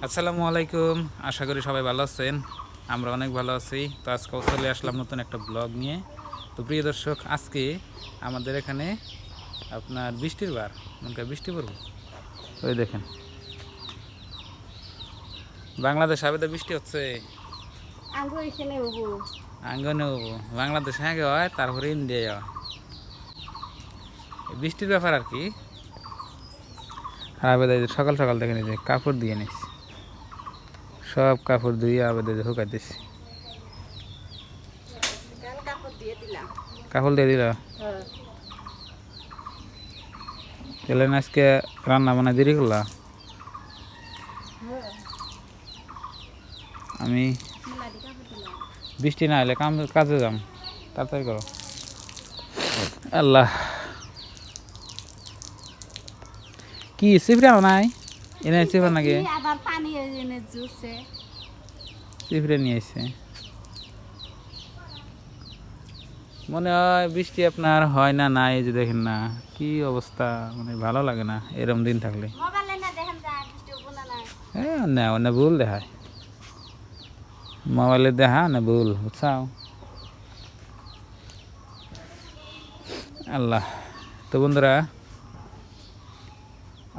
আসসালামু আলাইকুম। আশা করি সবাই ভালো আছেন। আমরা অনেক ভালো আছি। তো আজকে চলে আসলাম নতুন একটা ব্লগ নিয়ে। তো প্রিয় দর্শক, আজকে আমাদের এখানে আপনার বৃষ্টির বার, মনে করেন বৃষ্টি পড়বে। ওই দেখেন, বাংলাদেশ আবেদা বৃষ্টি হচ্ছে। আঙ্গনে বাংলাদেশ আগে হয়, তারপরে ইন্ডিয়ায় হয়। এই বৃষ্টির ব্যাপার আর কি। আর আবেদা সকাল সকাল দেখেন, এই যে কাপড় দিয়ে নিস, সব কাপড় ধুয়ে আবেদা হুকাই দিছি। কাপড় দিয়ে দিল। তাহলে আজকে রান্না বান্না দেরি করলা। আমি বৃষ্টি না হলে কাজে যাম, তাড়াতাড়ি করো। আল্লাহ, কি সিফরাও নাই এনে সিফরা নাকি? সিফরে নিয়ে এসে মনে হয় বৃষ্টি আপনার হয় না, নাই যে দেখেন না কি অবস্থা, মানে ভালো লাগে না এরম দিন থাকলে। হ্যাঁ, না না ভুল দেখায়, মোবাইলে দেখা না ভুল, বুঝছাও। আল্লাহ। তো বন্ধুরা,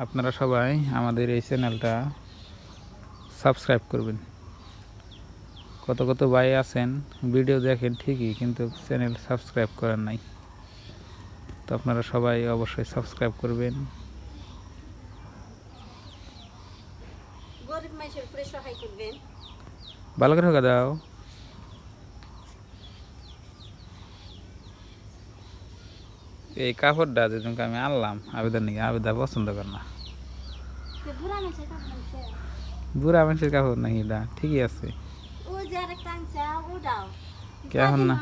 আপনারা সবাই আমাদের এই চ্যানেলটা সাবস্ক্রাইব করবেন। কত কত ভাই আছেন, ভিডিও দেখেন ঠিকই, কিন্তু চ্যানেল সাবস্ক্রাইব করেন নাই। তো আপনারা সবাই অবশ্যই সাবস্ক্রাইব করবেন। ভালো করে হোক দাও। এই কাপড়টা যেদিনকে আমি আনলাম আবেদন নাকি, আবেদা পছন্দ করে না। বুড়া মানুষের কাপড় নাকি এটা? ঠিকই আছে। কে এখন না,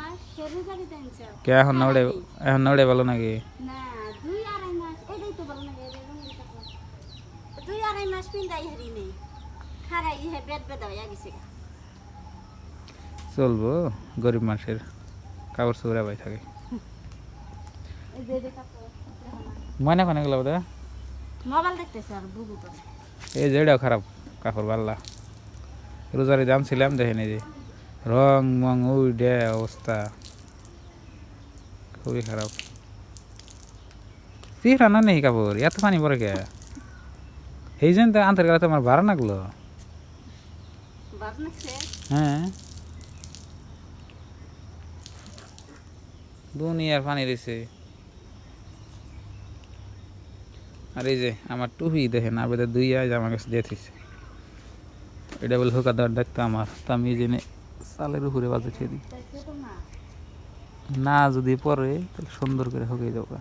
কে এখন না ওড়ে, এখন না ওড়ে ভালো নাকি? চলবো, গরিব মানুষের কাপড় চোপড় ভাই থাকে। ময়না কোনে গেল বোধ? মোবাইল দেখতেছে আর বুবু করে। এই যে এটাও খারাপ কাপড়, পাল্লা রোজারে দাম ছিলাম, দেখেন এই যে রং মং ওই ডে অবস্থা খুবই খারাপ। সিফরা না নেই কাপড়, এত পানি পরে কে? এই জন্য তো আন্তর গেলে তোমার ভাড়া লাগলো। হ্যাঁ, দুনিয়ার পানি রয়েছে। আর এই যে আমার টুপি দেখেন, আবেদন দুই আজ আমার কাছে দিয়ে দিচ্ছে। এটা বলে হোকা দেওয়ার দায়িত্ব আমার। তো আমি এই জন্য চালের উপরে বাজে ছেড়ে দিই, না যদি পরে তাহলে সুন্দর করে হোকাই দেবো।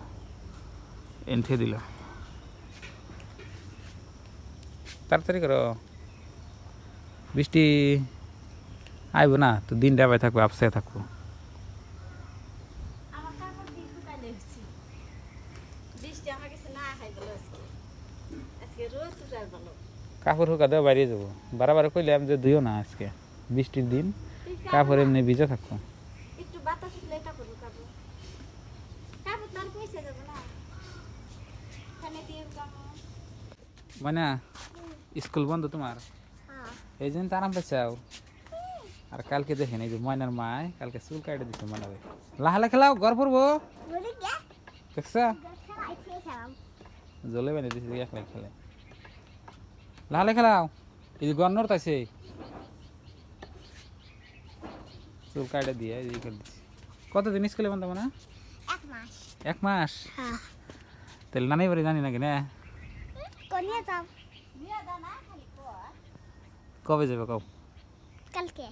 এন্ঠে দিল, তাড়াতাড়ি করো, বৃষ্টি আইব না তো দিনটা পাই থাকবো, আপসে থাকবো। কাপড় হুকা দেওয়া বাইরে যাবো, বারবার কইলে আমি যে দিও না আজকে বৃষ্টির দিন, কাপড় এমনি ভিজে থাকবো। মানে স্কুল বন্ধ তোমার, এই জন্য তো আরাম পাইছাও। আর কালকে দেখেন এই যে ময়নার মায় কালকে চুল কাটে দিচ্ছে ময়নারে। লাহালে খেলাও ঘর পড়বো, দেখছ জলে বেঁধে দিচ্ছে একলা খেলে। লাহালে খেলাও, এই যে গন্নর তাইছে চুল কাটে দিয়ে এই করে দিচ্ছি। কতদিন স্কুলে বন্ধ মানে? 1 মাস। তাহলে নানি বাড়ি জানি নাকি না? কবে যাবে কও? কালকে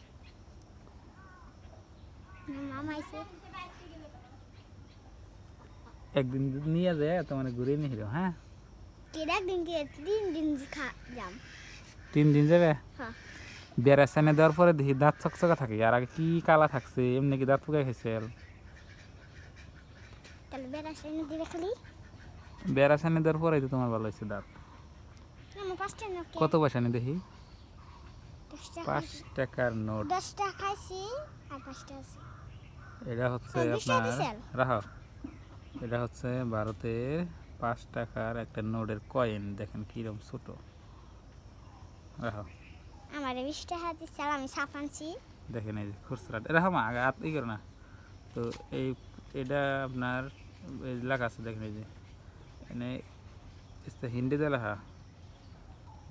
মামা আইছে, একদিন নিয়ে যায় তোমার ঘুরে নিয়ে যাও। হ্যাঁ, একদিন কি 3 দিন যাম। 3 দিন যাবে? হ্যাঁ। বেড়াচানে দেওয়ার পরে দেখি দাঁত চকচকা থাকে, আর আগে কি কালা থাকছে, এমনি কি দাঁত ফুকাই খাইছে? তাহলে বেড়াচানে দিবে খালি। বেড়াচানে দেওয়ার পরে তো তোমার ভালো হয়েছে দাঁত। কত পয়সা নি দেখি? 5 টাকার নোট। 10 টাকা খাইছি আর 5 টাকা আছে। এটা হচ্ছে আপনার রাহা, এটা হচ্ছে ভারতের 5 টাকার একটা নোটের কয়েন। দেখেন কিরকম ছোট। রাখো আমার 20 টাকা দিচ্ছে আর আমি সাপ আনছি। দেখেন এই যে খুচরা রাখো মা আগে হাত ই করো না। তো এই এটা আপনার এই যে লেখা আছে দেখেন এই যে এনে হিন্দিতে লেখা,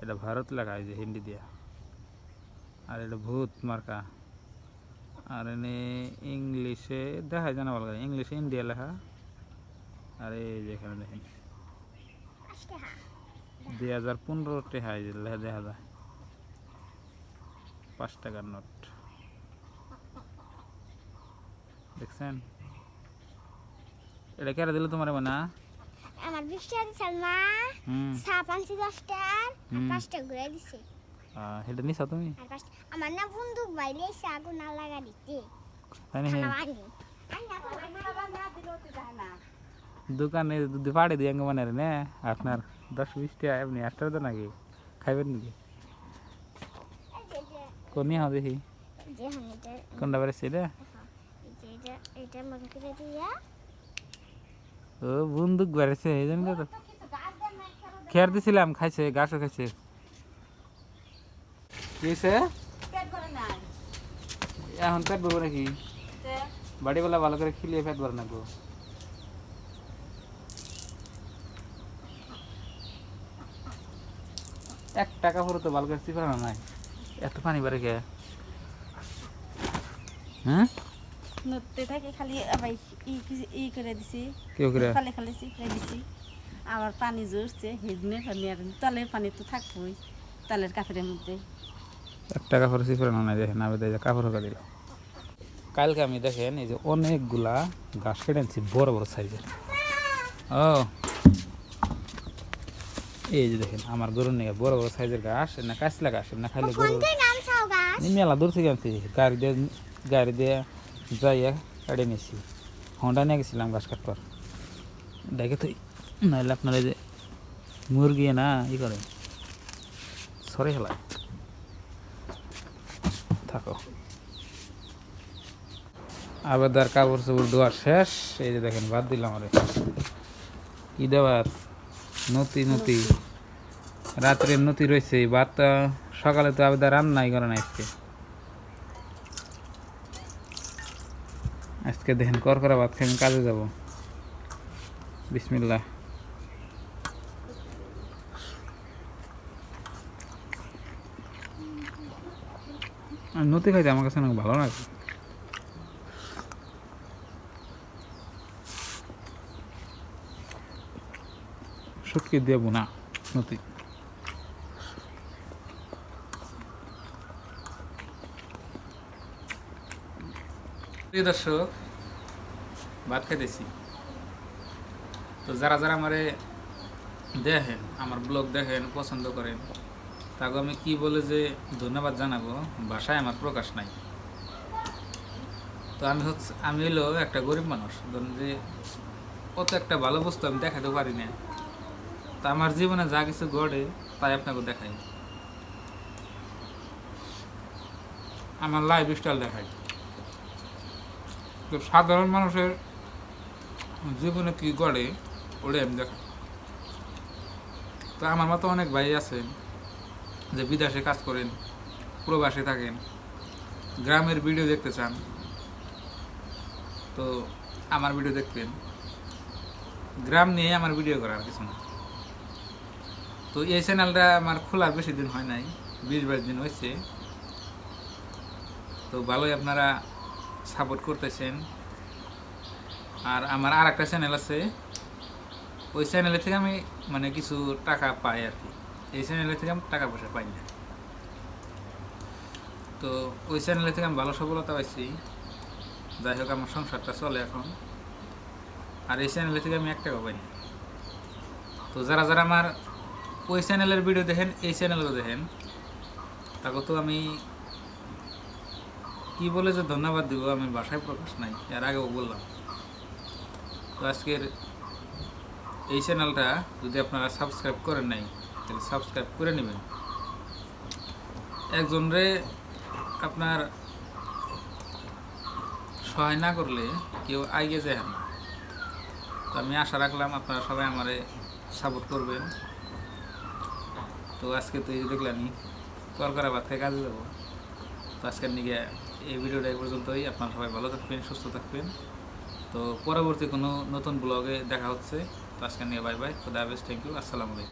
এটা ভারত লেখা এই যে হিন্দি দিয়া, আর এটা ভূত মার্কা, আর এনে ইংলিশে দেখা যায় না ভালো করে, ইংলিশে ইন্ডিয়া লেখা, আর এই যে এখানে দেখেন 5 টাকা 2015 টাকা এই যে দেখা যায় 5 টাকার নোট দেখছেন। এটা কেটে দিল তোমার না? আমার 20 টাকা দিচ্ছে আর মা হুম সাপ আনছি 10 টাকার আর হুম। 5 টাকা ঘুরে দিছে। এটা নিছো তুমি? আর 5 আমার না বন্দুক বাইরে এসে আগুন না লাগা দিতে তাই না? খানা আনি দোকানে যদি পাড়ে দিয়ে মানে নে আপনার 10-20 টাকা এমনি আসতে তো নাকি খাইবেন নাকি? কোন নিয়ে হবে দেখি যে হানিটা কোনটা বেড়েছে এটা? এটা মন করে দিয়া ও বন্দুক বেড়েছে এই জন্য তো খেয়ার দিছিলাম, খাইছে গাছও খাইছে। কি হয়েছে এখন পেট ভরবো নাকি? বাড়িবেলা ভালো করে খিলিয়ে পেট ভরে নাকবো। টাকা ভরে তো ভালো করে চিপানো নাই, এত পানি বাড়ে কে? হ্যাঁ নড়তে থাকে খালি আবার ই করে দিছি, কেউ করে খালি খালি চিপড়ে দিছি। আবার পানি জড়ছে হেডনে পানি, আর তলের পানি তো থাকবোই তলের কাপড়ের মধ্যে। টাকা খরচ চিপানো নাই, দেখেন আবে দেখে কাপড় হোকা দিল। কালকে আমি দেখেন এই যে অনেকগুলা গাছ কেটে আনছি বড় বড় সাইজের। ও এই যে দেখেন আমার গরুর নিয়ে বড় বড় সাইজের ঘাস, না কাঁচলা ঘাস না খাইলে গরু নাম চাও গাছ মেলা দূর থেকে আনছি, গাড়ি দিয়ে যাইয়া কাটে নিয়েছি। হন্ডা নিয়ে গেছিলাম ঘাস কাটবার, দেখে তুই নাহলে আপনার এই যে মুরগি না ই করে সরে খেলায় থাকো। আবার কাপড় চোপড় ধোয়া শেষ, এই যে দেখেন ভাত দিলাম আরে কি দেওয়ার নতি নতি রাত্রের নতি রয়েছে ভাতটা, সকালে তো আবার রান্নাই করে না আজকে। আজকে দেখেন করকরা ভাত খেয়ে আমি কাজে যাব। বিসমিল্লাহ। আর নতি খাইতে আমার কাছে অনেক ভালো লাগে। শুটকি দিয়ে বোনা নতি। প্রিয় দর্শক ভাত খাইতেছি, তো যারা যারা আমারে দেখেন আমার ব্লগ দেখেন পছন্দ করেন তাকে আমি কি বলে যে ধন্যবাদ জানাবো, ভাষায় আমার প্রকাশ নাই। তো আমি হলো একটা গরিব মানুষ, ধরুন যে কত একটা ভালো বস্তু আমি দেখাতে পারি না, তা আমার জীবনে যা কিছু ঘটে তাই আপনাকে দেখাই, আমার লাইফ স্টাইল দেখাই। তো সাধারণ মানুষের জীবনে কি ঘটে ওটাই আমি দেখাই। তো আমার মতো অনেক ভাই আছেন যে বিদেশে কাজ করেন, প্রবাসে থাকেন, গ্রামের ভিডিও দেখতে চান, তো আমার ভিডিও দেখবেন। গ্রাম নিয়ে আমার ভিডিও করার কিছু না। তো এই চ্যানেলটা আমার খোলার বেশি দিন হয় নাই, 20-22 দিন হয়েছে। তো ভালোই আপনারা সাপোর্ট করতেছেন। আর আমার আর একটা চ্যানেল আছে, ওই চ্যানেলে থেকে আমি মানে কিছু টাকা পাই আর কি, এই চ্যানেলে থেকে আমি টাকা পয়সা পাই না। তো ওই চ্যানেলে থেকে আমি ভালো সফলতা পাইছি, যাই হোক আমার সংসারটা চলে এখন। আর এই চ্যানেলে থেকে আমি 1 টাকা পাই না। তো যারা যারা আমার ওই চ্যানেলের ভিডিও দেখেন, এই চ্যানেলও দেখেন, তাকে তো আমি কি বলে যে ধন্যবাদ দিব আমি ভাষায় প্রকাশ নাই, এর আগেও বললাম। তো আজকের এই চ্যানেলটা যদি আপনারা সাবস্ক্রাইব করেন নাই তাহলে সাবস্ক্রাইব করে নেবেন। একজনরে আপনার সহায় না করলে কেউ এগিয়ে যায় না। তো আমি আশা রাখলাম আপনারা সবাই আমারে সাপোর্ট করবেন। তো আজকে তো এই দেখলামই তরকারি ভাত খেয়ে কাজে যাবো। তো আজকের নিয়ে এই ভিডিওটা এই পর্যন্তই। আপনারা সবাই ভালো থাকবেন, সুস্থ থাকবেন। তো পরবর্তী কোনো নতুন ব্লগে দেখা হচ্ছে। তো আজকের নিয়ে বাই বাই, খুদা হাফেজ, থ্যাংক ইউ, আসসালামু আলাইকুম।